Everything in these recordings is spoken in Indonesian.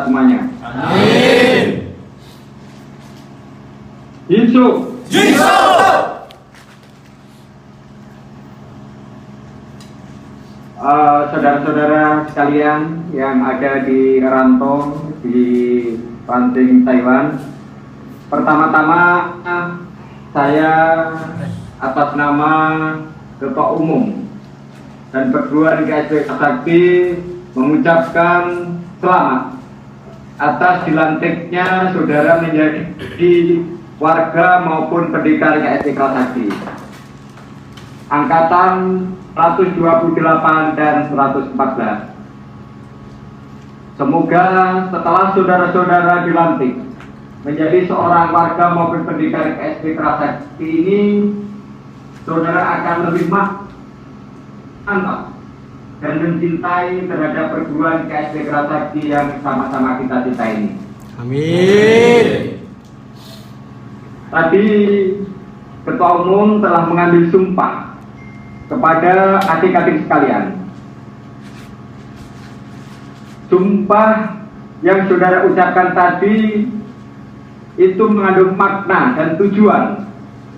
semuanya. Amin. Jinsu. Jinsu. Saudara-saudara sekalian yang ada di rantau di ranting Taiwan, pertama-tama saya atas nama Ketua Umum dan perguruan KSP Sakti mengucapkan selamat atas dilantiknya saudara menjadi warga maupun pendekar KSP Sakti angkatan 128 dan 114. Semoga setelah saudara-saudara dilantik menjadi seorang warga maupun pendekar KSP Sakti ini, saudara akan lebih mantap dan mencintai terhadap perguruan KSP Sakti yang sama-sama kita cintai ini. Amin. Tadi Ketua Umum telah mengambil sumpah kepada adik-adik sekalian. Sumpah yang saudara ucapkan tadi itu mengandung makna dan tujuan,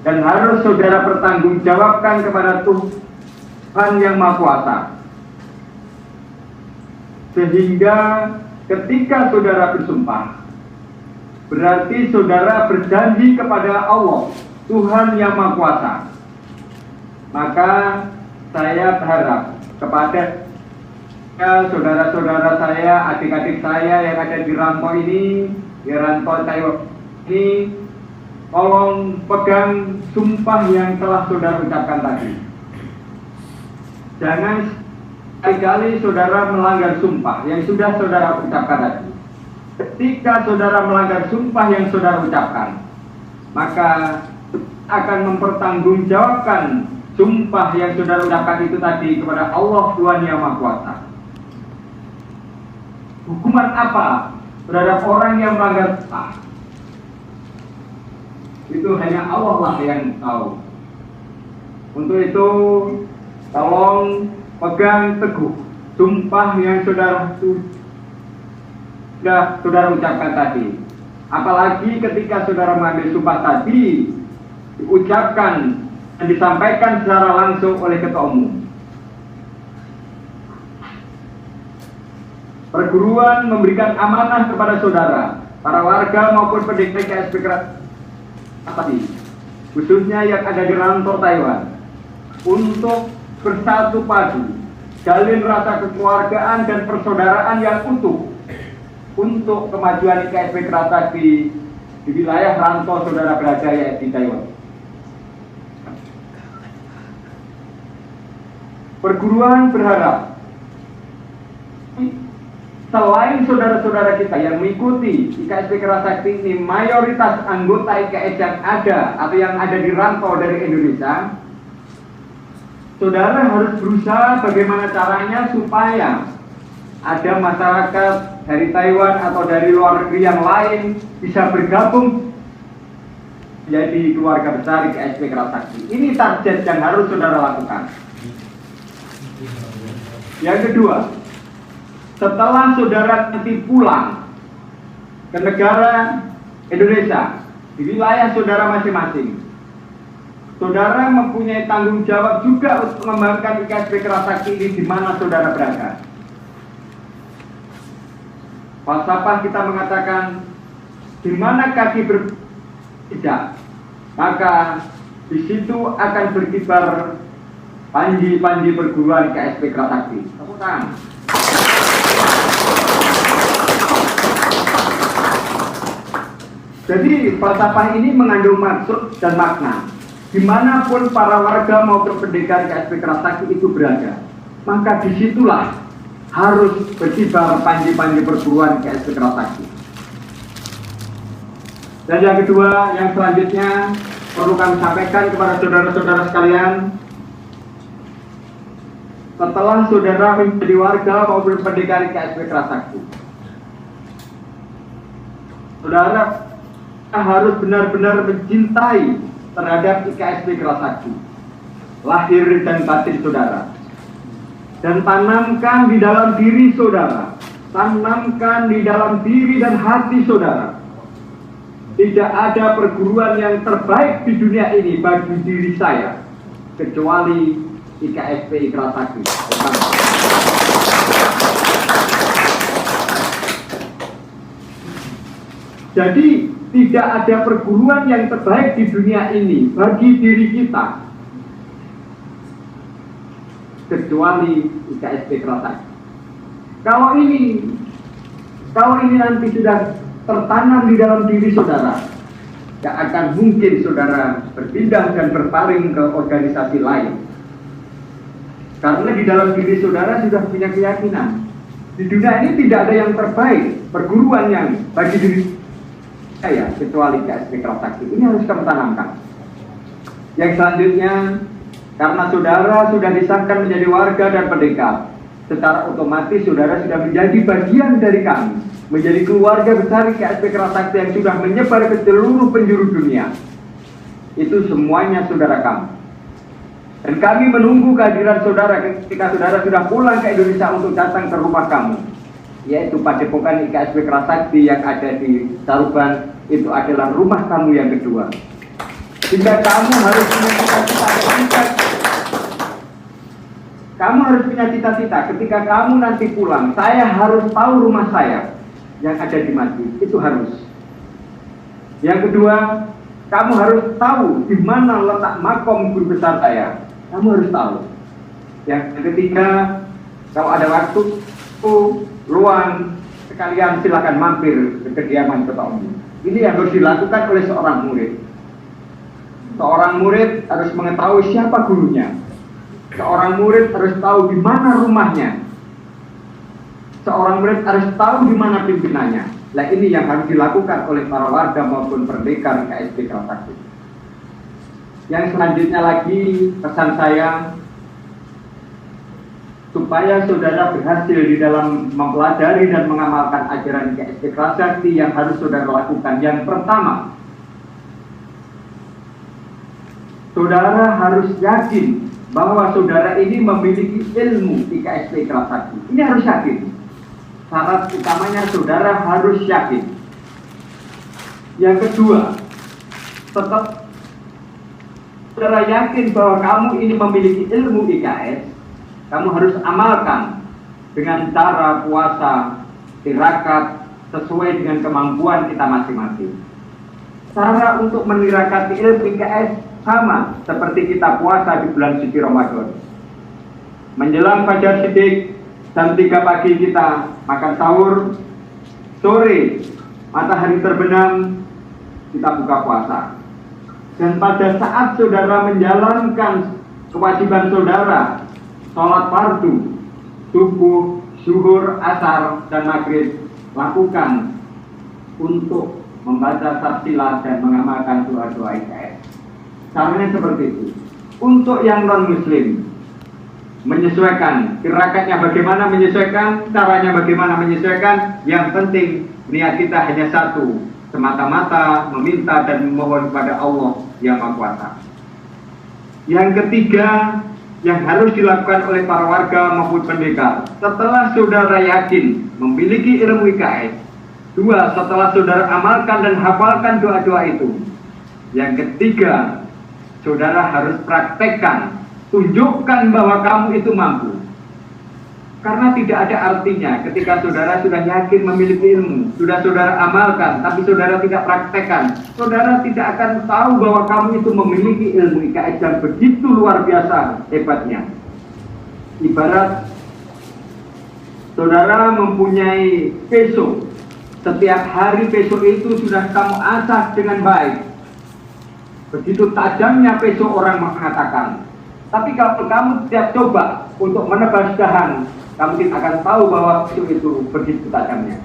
dan harus saudara pertanggungjawabkan kepada Tuhan yang Maha Kuasa. Sehingga ketika saudara bersumpah, berarti saudara berjanji kepada Allah, Tuhan yang Maha Kuasa. Maka saya berharap kepada saudara-saudara saya, adik-adik saya yang ada di rantau ini, di rantau Taiwan ini, tolong pegang sumpah yang telah saudara ucapkan tadi. Jangan sekali-kali saudara melanggar sumpah yang sudah saudara ucapkan tadi. Ketika saudara melanggar sumpah yang saudara ucapkan, maka akan mempertanggungjawabkan sumpah yang saudara ucapkan itu tadi kepada Allah Tuhan yang Maha Kuasa. Hukuman apa terhadap orang yang melanggar sumpah? Itu hanya Allah lah yang tahu. Untuk itu, tolong pegang teguh sumpah yang sudah saudara ucapkan tadi. Apalagi ketika saudara mengambil sumpah tadi diucapkan dan disampaikan secara langsung oleh Ketua Umum. Perguruan memberikan amanah kepada saudara, para warga maupun pendekar KSP Sakti, khususnya yang ada di rantau Taiwan, untuk bersatu padu, jalin rasa kekeluargaan dan persaudaraan yang utuh untuk kemajuan KSP Sakti di wilayah rantau saudara berada yaitu di Taiwan. Perguruan berharap selain saudara-saudara kita yang mengikuti IKSP Sakti ini, mayoritas anggota IKS yang ada atau yang ada di rantau dari Indonesia, saudara harus berusaha bagaimana caranya supaya ada masyarakat dari Taiwan atau dari luar negeri yang lain bisa bergabung menjadi keluarga besar IKSP Sakti. Ini target yang harus saudara lakukan. Yang kedua, setelah saudara nanti pulang ke negara Indonesia, di wilayah saudara masing-masing, saudara mempunyai tanggung jawab juga untuk mengembangkan IKSP Sakti ini di mana saudara berada. Falsafah kita mengatakan, di mana kaki berpijak, maka di situ akan berkibar panji-panji perguruan KSP Sakti. Tepuk tangan. Jadi falsafah ini mengandung maksud dan makna. Dimanapun para warga maupun pendekar KSP Sakti itu berada, maka disitulah harus berkibar panji-panji perguruan KSP Sakti. Dan yang kedua, yang selanjutnya perlu kami sampaikan kepada saudara-saudara sekalian, setelah saudara menjadi warga maupun pendekar KSP Sakti, saudara harus benar-benar mencintai terhadap IKSP Sakti, lahir dan batin saudara, dan tanamkan di dalam diri saudara tanamkan di dalam diri dan hati saudara. Tidak ada perguruan yang terbaik di dunia ini bagi diri saya kecuali IKSP Ikrar Sakti. Jadi tidak ada perguruan yang terbaik di dunia ini bagi diri kita kecuali IKSP Ikrar Sakti. Kalau ini nanti sudah tertanam di dalam diri saudara, tidak akan mungkin saudara berpindah dan berpaling ke organisasi lain. Karena di dalam diri saudara sudah punya keyakinan. Di dunia ini tidak ada yang terbaik, perguruan yang bagi diri saya kecuali IKSP Ikrar Sakti. Ini harus kamu tanamkan. Yang selanjutnya, karena saudara sudah disahkan menjadi warga dan pendekar, secara otomatis saudara sudah menjadi bagian dari kami, menjadi keluarga besar IKSP Ikrar Sakti yang sudah menyebar ke seluruh penjuru dunia. Itu semuanya saudara kami. Dan kami menunggu kehadiran saudara ketika saudara sudah pulang ke Indonesia untuk datang ke rumah kamu, yaitu Padepokan IKSP Ikrar Sakti yang ada di Saruban. Itu adalah rumah kamu yang kedua. Jika kamu harus punya cita-cita, kamu harus punya cita-cita. Ketika kamu nanti pulang, saya harus tahu rumah saya yang ada di masjid. Itu harus. Yang kedua, kamu harus tahu di mana letak makom guru besar saya. Kamu harus tahu. Yang ketiga, kalau ada waktu, luang, sekalian silakan mampir ke kediaman ketua umum. Ini yang harus dilakukan oleh seorang murid. Seorang murid harus mengetahui siapa gurunya. Seorang murid harus tahu di mana rumahnya. Seorang murid harus tahu di mana pimpinannya. Nah, ini yang harus dilakukan oleh para warga maupun pendekar IKSP Ikrar Sakti. Yang selanjutnya lagi, pesan saya supaya saudara berhasil di dalam mempelajari dan mengamalkan ajaran IKSP Ikrar Sakti yang harus saudara lakukan. Yang pertama, saudara harus yakin bahwa saudara ini memiliki ilmu IKSP Ikrar Sakti. Ini harus yakin. Syarat utamanya saudara harus yakin. Yang kedua, tetap saudara yakin bahwa kamu ini memiliki ilmu IKS, kamu harus amalkan dengan cara puasa, tirakat, sesuai dengan kemampuan kita masing-masing. Cara untuk menirakati ilmu IKS sama seperti kita puasa di bulan suci Ramadan. Menjelang fajar siddiq, jam 3 pagi kita makan sahur, sore matahari terbenam kita buka puasa. Dan pada saat saudara menjalankan kewajiban saudara, sholat fardu, subuh, zuhur, asar, dan maghrib, lakukan untuk membaca sarsilah dan mengamalkan doa-doa IKS. Caranya seperti itu. Untuk yang non-muslim, menyesuaikan tirakatnya bagaimana, menyesuaikan caranya bagaimana, menyesuaikan. Yang penting niat kita hanya satu, semata-mata meminta dan memohon kepada Allah yang Maha Kuasa. Yang ketiga yang harus dilakukan oleh para warga maupun pendekar, setelah saudara yakin memiliki ilmu IKS, dua, setelah saudara amalkan dan hafalkan doa-doa itu, yang ketiga, saudara harus praktekkan, tunjukkan bahwa kamu itu mampu. Karena tidak ada artinya ketika saudara sudah yakin memiliki ilmu, sudah saudara amalkan, tapi saudara tidak praktekkan, saudara tidak akan tahu bahwa kamu itu memiliki ilmu IKS yang begitu luar biasa hebatnya. Ibarat saudara mempunyai pisau, setiap hari pisau itu sudah kamu asah dengan baik. Begitu tajamnya pisau orang mengatakan. Tapi kalau kamu tidak coba untuk menebas dahan, kamu tidak akan tahu bahwa itu begitu tajamnya.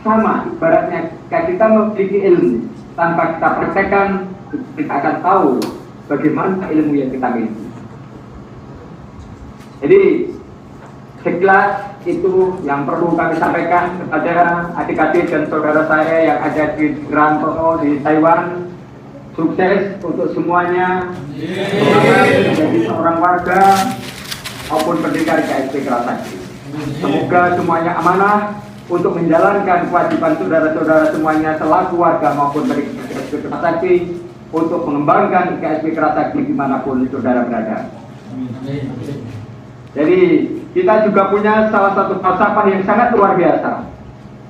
Sama, ibaratnya kita memiliki ilmu, tanpa kita praktekkan, kita akan tahu bagaimana ilmu yang kita miliki. Jadi, sekilas itu yang perlu kami sampaikan kepada adik-adik dan saudara saya yang ada di Rantau di Taiwan. Sukses untuk semuanya, menjadi seorang warga maupun pendekar IKSP Ikrar Sakti. Semoga semuanya amanah untuk menjalankan kewajiban saudara-saudara semuanya selaku warga maupun dari KSP Kerasakti untuk mengembangkan KSP Kerasakti dimanapun saudara berada. Jadi kita juga punya salah satu falsafah yang sangat luar biasa.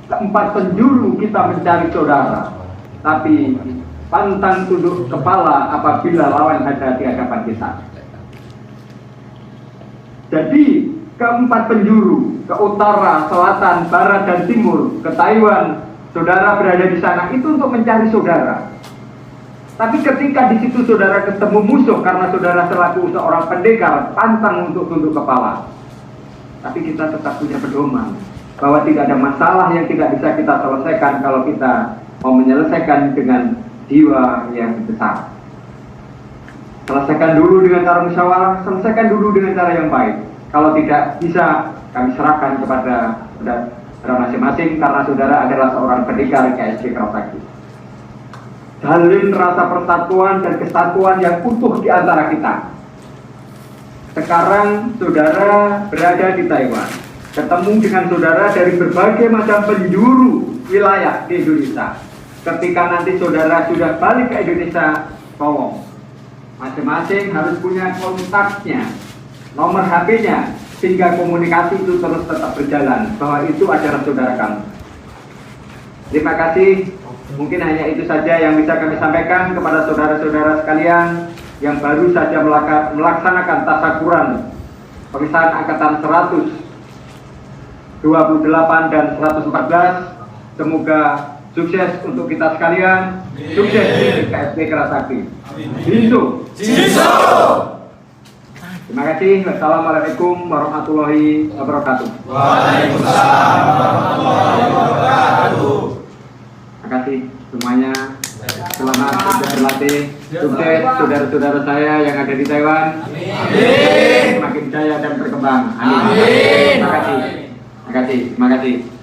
Keempat penjuru kita mencari saudara, tapi pantang tunduk kepala apabila lawan ada di hadapan kita. Jadi keempat penjuru, ke utara, selatan, barat, dan timur, ke Taiwan, saudara berada di sana itu untuk mencari saudara. Tapi ketika di situ saudara ketemu musuh karena saudara selaku seorang pendekar, pantang untuk tunduk kepala. Tapi kita tetap punya pedoman bahwa tidak ada masalah yang tidak bisa kita selesaikan kalau kita mau menyelesaikan dengan jiwa yang besar. Selesaikan dulu dengan cara musyawarah, selesaikan dulu dengan cara yang baik. Kalau tidak bisa, kami serahkan kepada saudara masing-masing karena saudara adalah seorang pendekar KSP Kerasakti. Jalin rasa persatuan dan kesatuan yang utuh di antara kita. Sekarang saudara berada di Taiwan, ketemu dengan saudara dari berbagai macam penjuru wilayah di Indonesia. Ketika nanti saudara sudah balik ke Indonesia, tolong masing-masing harus punya kontaknya, nomor HP-nya, sehingga komunikasi itu terus tetap berjalan, bahwa itu adalah saudara kamu. Terima kasih. Mungkin hanya itu saja yang bisa kami sampaikan kepada saudara-saudara sekalian yang baru saja melaksanakan tasakuran pemisahan angkatan 128 dan 114. Semoga sukses untuk kita sekalian. Sukses di KSP Kerasakti. Jinsu. Terima kasih. Wassalamualaikum warahmatullahi wabarakatuh. Waalaikumsalam warahmatullahi wabarakatuh. Terima kasih semuanya. Selamat berlatih. Sukses saudara-saudara saya yang ada di Taiwan. Amin. Semakin jaya dan berkembang. Amin. Amin. Terima kasih. Terima kasih. Terima kasih.